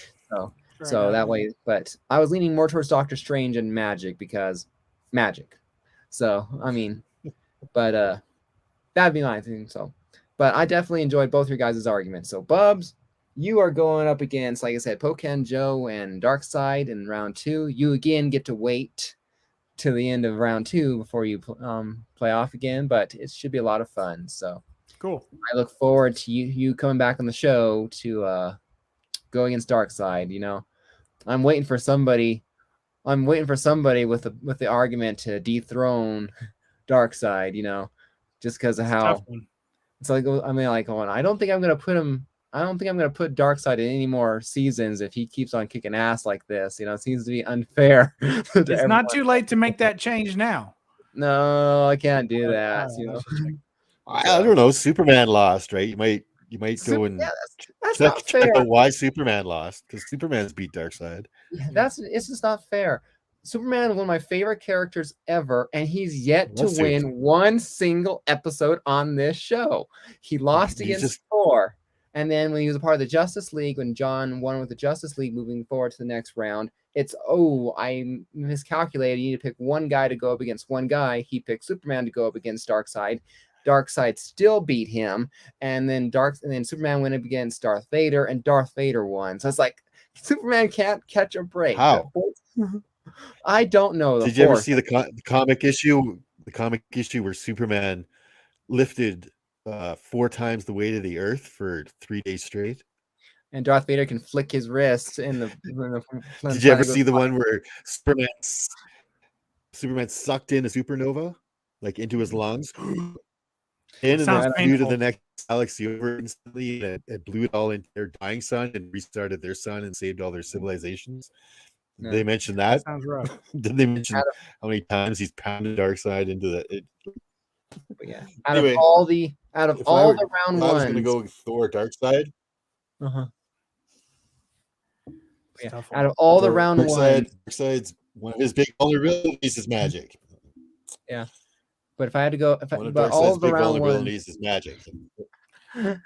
So that way, but I was leaning more towards Doctor Strange and magic, because magic. So, I mean, but that'd be my thing. So, but I definitely enjoyed both your guys' arguments. So, Bubs, you are going up against, like I said, Pocan Joe and Darkseid in round 2. You again get to wait to the end of round 2 before you play off again, but it should be a lot of fun. So cool. I look forward to you coming back on the show to go against Darkseid. I'm waiting for somebody with the argument to dethrone Darkseid, just because of how it's like. I mean, I don't think I'm gonna put Darkseid in any more seasons if he keeps on kicking ass like this. It seems to be unfair. It's not too late to make that change now. No, I can't do that. I don't know. Superman lost, right? You might go and that's not fair. Why Superman lost, because Superman's beat Darkseid. It's just not fair. Superman is one of my favorite characters ever, and he's yet to win one single episode on this show. He lost against Thor. And then when he was a part of the Justice League, when John won with the Justice League moving forward to the next round, I miscalculated. You need to pick one guy to go up against one guy. He picked Superman to go up against Darkseid. Darkseid still beat him. And then Superman went up against Darth Vader, and Darth Vader won. So it's like Superman can't catch a break. How? I don't know the Did you ever fourth. see the comic issue? The comic issue where Superman lifted 4 times the weight of the Earth for 3 days straight. And Darth Vader can flick his wrist in the Did you ever see the one where Superman sucked in a supernova, like into his lungs, and Sounds then flew to painful. the next galaxy over instantly, and it blew it all into their dying sun and restarted their sun and saved all their civilizations? Did they mention that? Sounds rough. Did they mention how many times he's pounded Darkseid into the? Yeah. Out Anyway, of all the round if I was ones, going to go with Thor Darkseid, yeah. Out of all the round ones, Darkseid's one of his big vulnerabilities is magic. Yeah. But if I had to go, One of but all Darkseid's the big round vulnerabilities ones, is magic.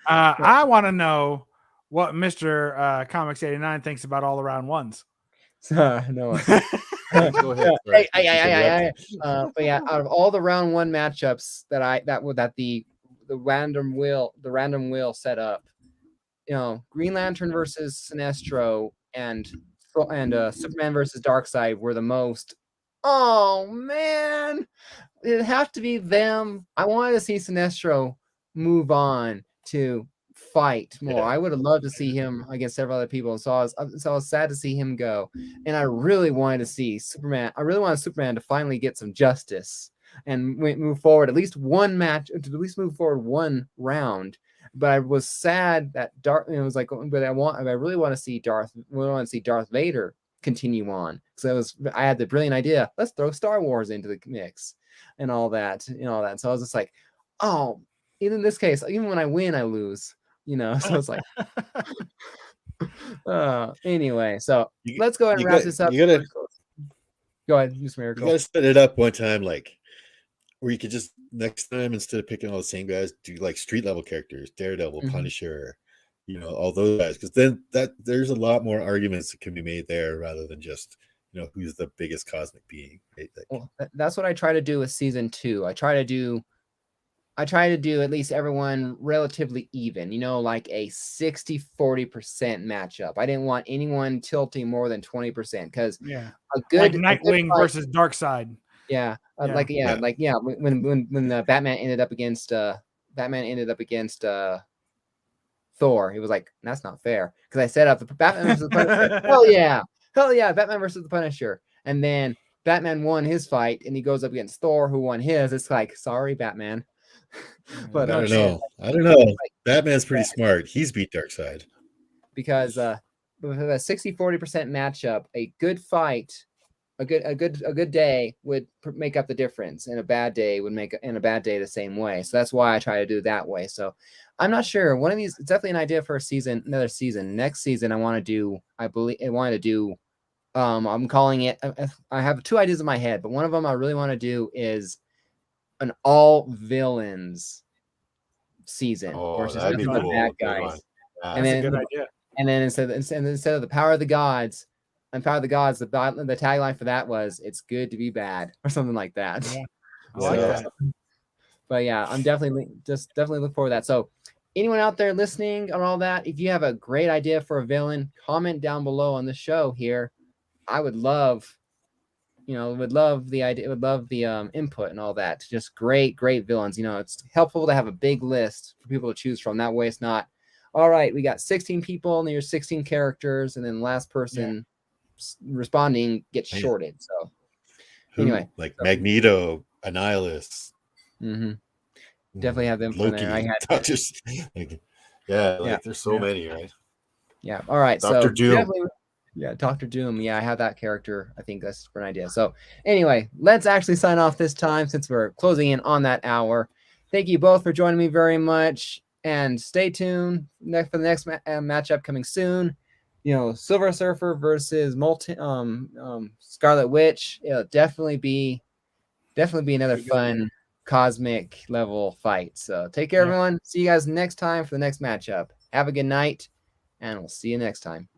I want to know what Mr. Comics 89 thinks about all around ones. no. Go ahead. But yeah, out of all the round one matchups that the random wheel set up, Green Lantern versus Sinestro and Superman versus Darkseid were the most. Oh man, it'd have to be them. I wanted to see Sinestro move on to fight more. I would have loved to see him against several other people. So I was sad to see him go. And I really wanted to see Superman. I really wanted Superman to finally get some justice and move forward at least one match, to at least move forward one round. But I was sad that it was like, but I really want to see Darth Vader continue on. So I had the brilliant idea. Let's throw Star Wars into the mix and all that. So I was just like, oh, even in this case, even when I win, I lose. So it's like, anyway. So let's go ahead and wrap this up. Go ahead, Mr. Miracle. You gotta set it up one time, like where you could just next time, instead of picking all the same guys, do like street level characters, Daredevil, Punisher, all those guys, because then there's a lot more arguments that can be made there rather than just who's the biggest cosmic being. Right? Well, that's what I try to do with season 2. I try to do at least everyone relatively even, like a 60-40% matchup. I didn't want anyone tilting more than 20% because a good Nightwing versus Darkseid. Yeah, when Batman ended up against Thor, he was like, that's not fair, because I set up the Batman versus the Punisher. hell yeah, Batman versus the Punisher, and then Batman won his fight, and he goes up against Thor, who won his. It's like, sorry, Batman. But I don't know. Batman's pretty smart. He's beat Darkseid because with a 60-40% matchup, a good fight. A good day would make up the difference, and a bad day would make the same way. So that's why I try to do it that way. So I'm not sure. One of these, it's definitely an idea for another season. Next season, I'm calling it. I have 2 ideas in my head, but one of them I really want to do is an all villains season versus that'd be cool. bad guys. That's a good idea. And then instead of the power of the gods. And Power of the Gods, the tagline for that was "It's good to be bad" or something like that. Yeah, I like that. But yeah, I'm definitely look forward to that. So, anyone out there listening and all that, if you have a great idea for a villain, comment down below on the show here. I would love, the idea, would love the input and all that. Just great villains. It's helpful to have a big list for people to choose from. That way, it's not all right. We got 16 people and there's 16 characters, and then the last person. Responding gets shorted. So anyway, Magneto, Annihilus, definitely have them Loki, there. I had there's so many, right? Yeah. All right. Dr. Doom. Dr. Doom. Yeah, I have that character. I think that's an idea. So anyway, let's actually sign off this time since we're closing in on that hour. Thank you both for joining me very much, and stay tuned for the next matchup coming soon. Silver Surfer versus Scarlet Witch. It'll definitely be another fun cosmic level fight. So take care, everyone. See you guys next time for the next matchup. Have a good night, and we'll see you next time.